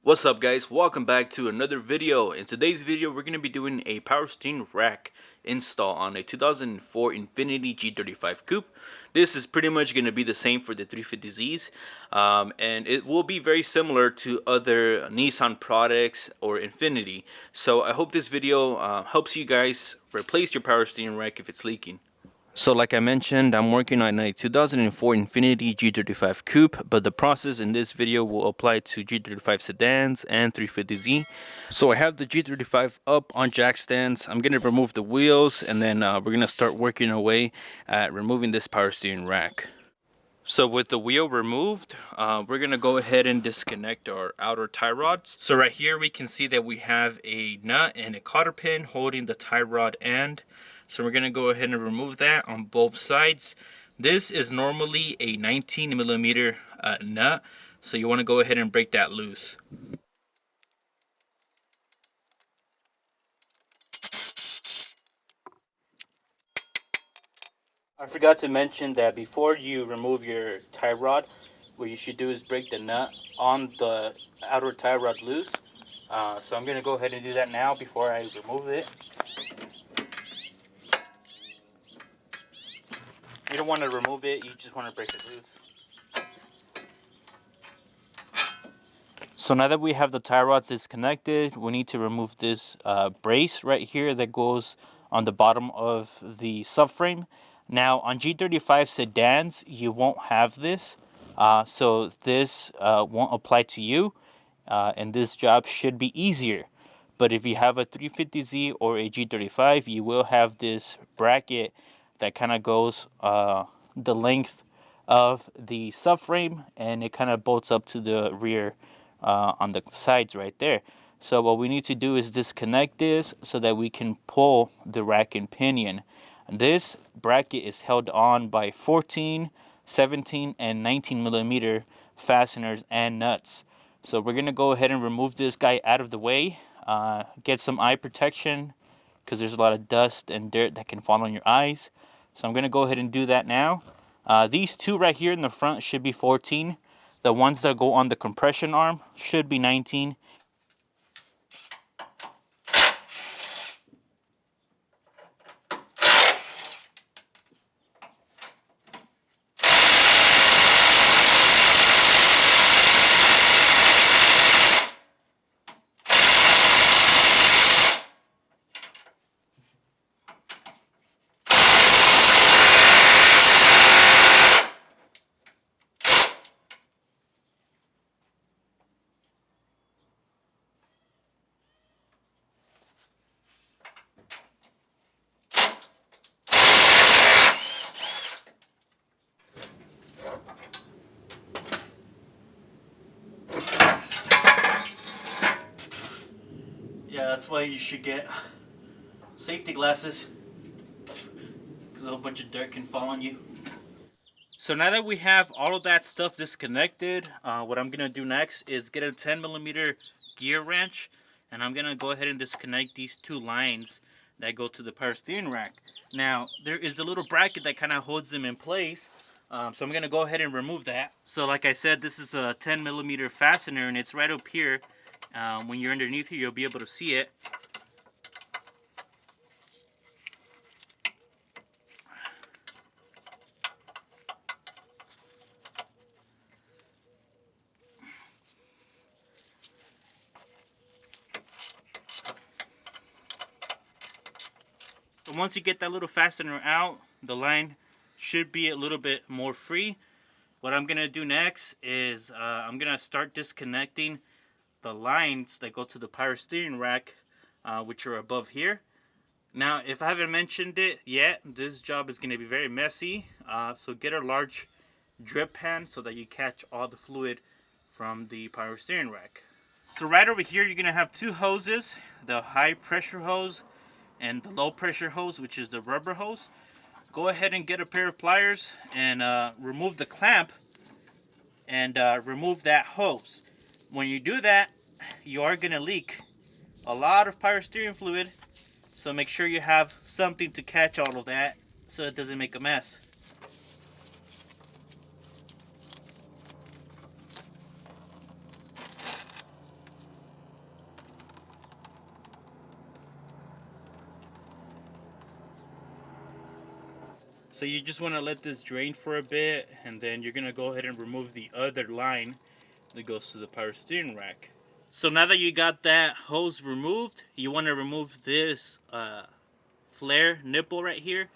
What's up guys, welcome back to another video. In today's video we're going to be doing a power steering rack install on a 2004 Infiniti G35 coupe. This is pretty much going to be the same for the 350Zs, and it will be very similar to other Nissan products or Infiniti. So I hope this video helps you guys replace your power steering rack if it's leaking. So like I mentioned, I'm working on a 2004 Infiniti G35 Coupe, but the process in this video will apply to G35 sedans and 350Z. So I have the G35 up on jack stands. I'm going to remove the wheels, and then we're going to start working our way at removing this power steering rack. So with the wheel removed, we're going to go ahead and disconnect our outer tie rods. So right here we can see that we have a nut and a cotter pin holding the tie rod end. So we're going to go ahead and remove that on both sides. This is normally a 19mm nut, so you want to go ahead and break that loose. I forgot to mention that before you remove your tie rod, what you should do is break the nut on the outer tie rod loose. So I'm going to go ahead and do that now before I remove it. You don't want to remove it, you just want to break it loose. So now that we have the tie rods disconnected, we need to remove this brace right here that goes on the bottom of the subframe. Now on G35 sedans, you won't have this, so this won't apply to you, and this job should be easier. But if you have a 350Z or a G35, you will have this bracket that kind of goes the length of the subframe, and it kind of bolts up to the rear on the sides right there. So what we need to do is disconnect this so that we can pull the rack and pinion. This bracket is held on by 14, 17, and 19mm fasteners and nuts. So we're going to go ahead and remove this guy out of the way, get some eye protection because there's a lot of dust and dirt that can fall on your eyes. So I'm going to go ahead and do that now. These two right here in the front should be 14. The ones that go on the compression arm should be 19. Yeah, that's why you should get safety glasses, because a whole bunch of dirt can fall on you. So now that we have all of that stuff disconnected, what I'm going to do next is get a 10mm gear wrench, and I'm going to go ahead and disconnect these two lines that go to the power steering rack. Now, there is a little bracket that kind of holds them in place, so I'm going to go ahead and remove that. So like I said, this is a 10mm fastener, and it's right up here. When you're underneath here, you'll be able to see it. So once you get that little fastener out, the line should be a little bit more free. What I'm going to do next is I'm going to start disconnecting the lines that go to the power steering rack, which are above here. Now, if I haven't mentioned it yet, this job is going to be very messy, so get a large drip pan so that you catch all the fluid from the power steering rack. So right over here, you're going to have two hoses, the high pressure hose and the low pressure hose, which is the rubber hose. Go ahead and get a pair of pliers and remove the clamp and remove that hose. When you do that, you are going to leak a lot of power steering fluid, so make sure you have something to catch all of that so it doesn't make a mess. So you just want to let this drain for a bit, and then you're going to go ahead and remove the other line that goes to the power steering rack. So now that you got that hose removed, you want to remove this flare nipple right here.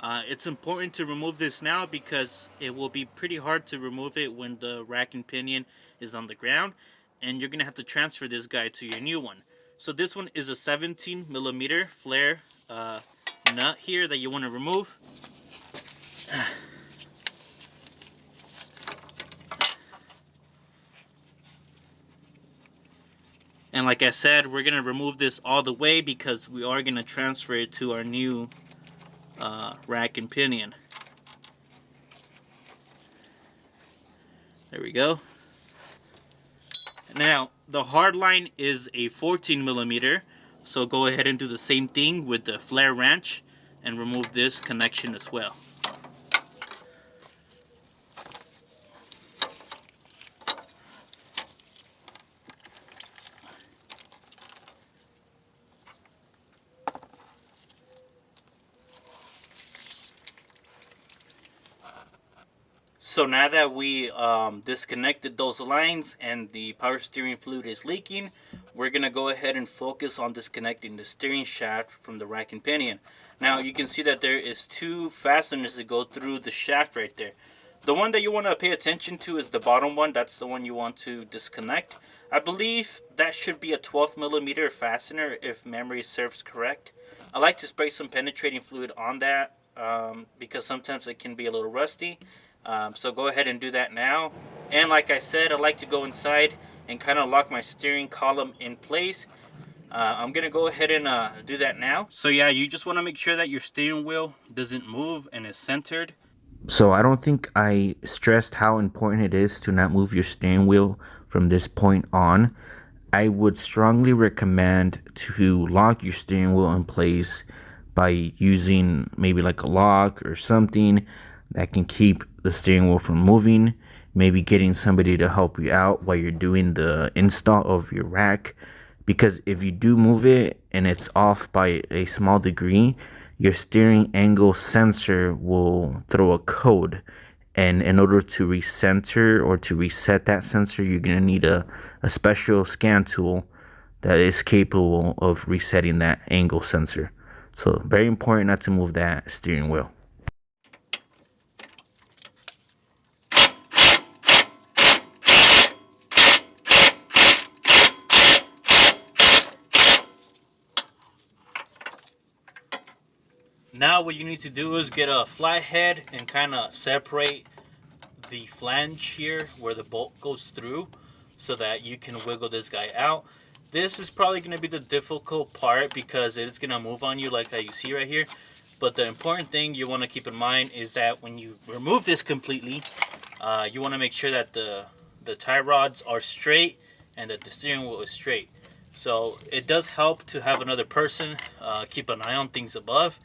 It's important to remove this now because it will be pretty hard to remove it when the rack and pinion is on the ground, and you're gonna have to transfer this guy to your new one. So this one is a 17mm flare nut here that you want to remove. And like I said, we're gonna remove this all the way because we are gonna transfer it to our new rack and pinion. There we go. Now the hard line is a 14mm, so go ahead and do the same thing with the flare wrench and remove this connection as well. So now that we disconnected those lines and the power steering fluid is leaking, we're going to go ahead and focus on disconnecting the steering shaft from the rack and pinion. Now you can see that there is two fasteners that go through the shaft right there. The one that you want to pay attention to is the bottom one. That's the one you want to disconnect. I believe that should be a 12mm fastener if memory serves correct. I like to spray some penetrating fluid on that because sometimes it can be a little rusty. So go ahead and do that now. And like I said, I like to go inside and kind of lock my steering column in place. I'm gonna go ahead and do that now. So yeah, you just want to make sure that your steering wheel doesn't move and is centered. So I don't think I stressed how important it is to not move your steering wheel from this point on. I would strongly recommend to lock your steering wheel in place by using maybe like a lock or something that can keep the steering wheel from moving. Maybe getting somebody to help you out while you're doing the install of your rack, because if you do move it and it's off by a small degree, your steering angle sensor will throw a code, and in order to recenter or to reset that sensor, you're going to need a special scan tool that is capable of resetting that angle sensor. So very important not to move that steering wheel. Now what you need to do is get a flathead and kind of separate the flange here where the bolt goes through so that you can wiggle this guy out. This is probably going to be the difficult part because it's going to move on you like that you see right here. But the important thing you want to keep in mind is that when you remove this completely, you want to make sure that the tie rods are straight and that the steering wheel is straight. So it does help to have another person keep an eye on things above,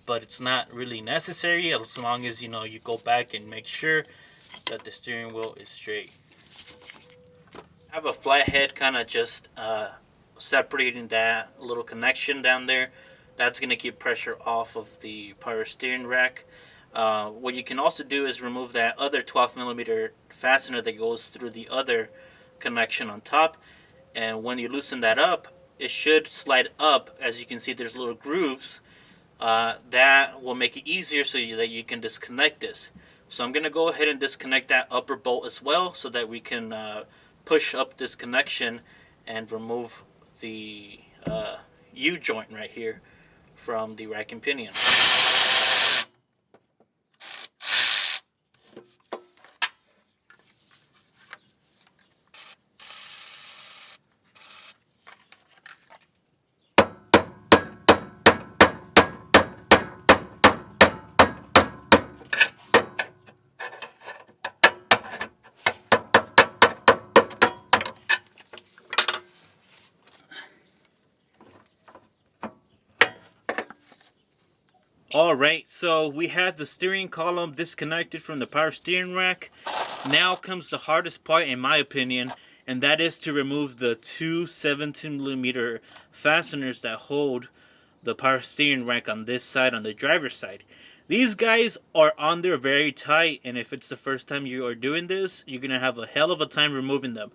but it's not really necessary as long as you go back and make sure that the steering wheel is straight. I have a flathead kind of just separating that little connection down there. That's going to keep pressure off of the power steering rack. What you can also do is remove that other 12mm fastener that goes through the other connection on top, and when you loosen that up, it should slide up. As you can see, there's little grooves. That will make it easier so that you can disconnect this. So I'm going to go ahead and disconnect that upper bolt as well so that we can push up this connection and remove the U-joint right here from the rack and pinion. Alright, so we have the steering column disconnected from the power steering rack. Now comes the hardest part in my opinion, and that is to remove the two 17mm fasteners that hold the power steering rack on this side, on the driver's side. These guys are on there very tight, and if it's the first time you are doing this, you're going to have a hell of a time removing them.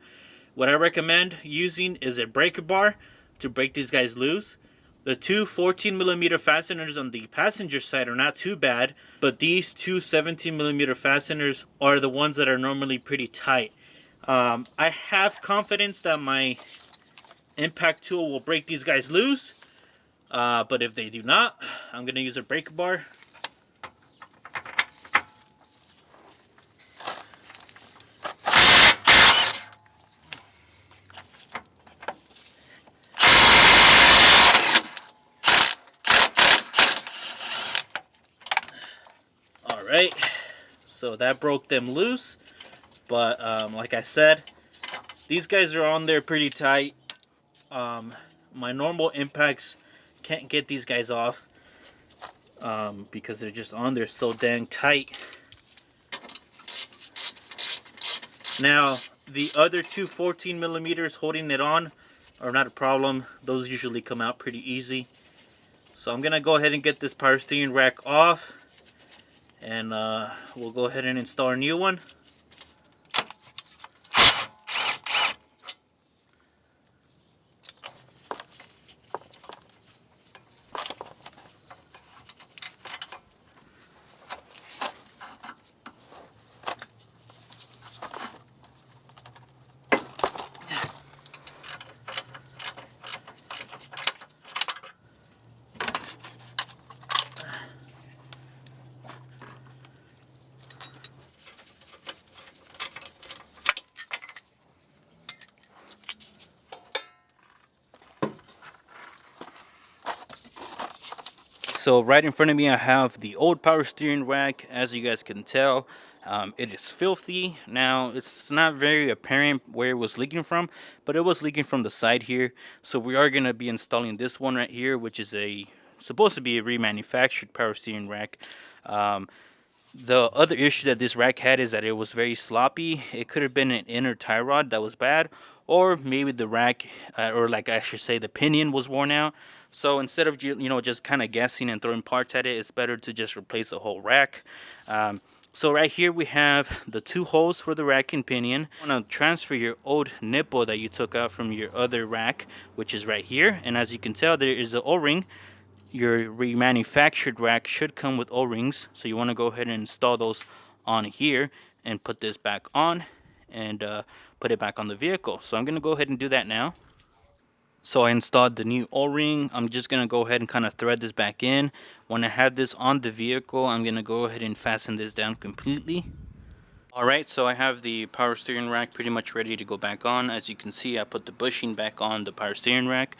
What I recommend using is a breaker bar to break these guys loose. The two 14mm fasteners on the passenger side are not too bad, but these two 17mm fasteners are the ones that are normally pretty tight. I have confidence that my impact tool will break these guys loose, but if they do not, I'm going to use a breaker bar. Alright, so that broke them loose, but like I said, these guys are on there pretty tight. My normal impacts can't get these guys off because they're just on there so dang tight. Now, the other two 14mm holding it on are not a problem. Those usually come out pretty easy. So I'm going to go ahead and get this power steering rack off, and we'll go ahead and install a new one. So right in front of me I have the old power steering rack. As you guys can tell, it is filthy. Now it's not very apparent where it was leaking from, but it was leaking from the side here. So we are going to be installing this one right here, which is supposed to be a remanufactured power steering rack. The other issue that this rack had is that it was very sloppy. It could have been an inner tie rod that was bad, or maybe the rack, or like I should say, the pinion was worn out. So instead of just kind of guessing and throwing parts at it, it's better to just replace the whole rack. So right here we have the two holes for the rack and pinion. You want to transfer your old nipple that you took out from your other rack, which is right here. And as you can tell, there is an O-ring. Your remanufactured rack should come with O-rings, so you want to go ahead and install those on here and put this back on and put it back on the vehicle. So I'm going to go ahead and do that now. So I installed the new O-ring. I'm just going to go ahead and kind of thread this back in. When I have this on the vehicle, I'm going to go ahead and fasten this down completely. Alright, so I have the power steering rack pretty much ready to go back on. As you can see, I put the bushing back on the power steering rack.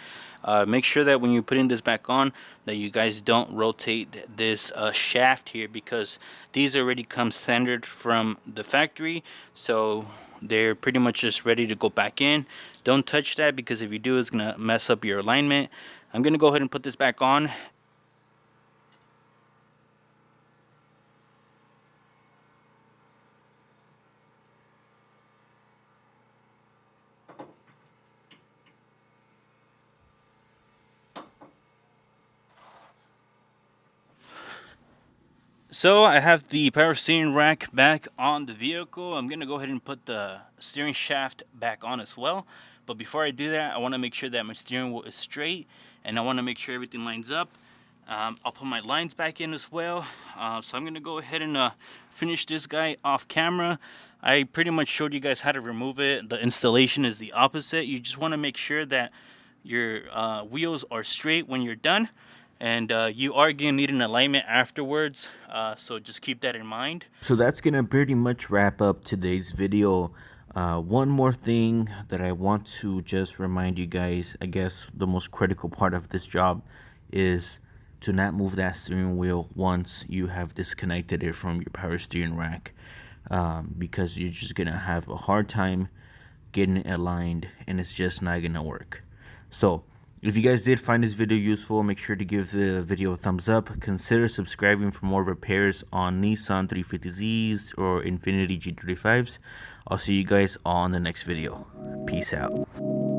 Make sure that when you're putting this back on, that you guys don't rotate this shaft here, because these already come standard from the factory. So they're pretty much just ready to go back in. Don't touch that, because if you do, it's going to mess up your alignment. I'm going to go ahead and put this back on. So I have the power steering rack back on the vehicle. I'm going to go ahead and put the steering shaft back on as well. But before I do that, I want to make sure that my steering wheel is straight, and I want to make sure everything lines up. I'll put my lines back in as well. So I'm going to go ahead and finish this guy off camera. I pretty much showed you guys how to remove it. The installation is the opposite. You just want to make sure that your wheels are straight when you're done. And you are going to need an alignment afterwards, so just keep that in mind. So that's going to pretty much wrap up today's video. One more thing that I want to just remind you guys, I guess the most critical part of this job is to not move that steering wheel once you have disconnected it from your power steering rack, because you're just going to have a hard time getting it aligned, and it's just not going to work. So if you guys did find this video useful, make sure to give the video a thumbs up. Consider subscribing for more repairs on Nissan 350Zs or Infiniti G35s. I'll see you guys on the next video. Peace out.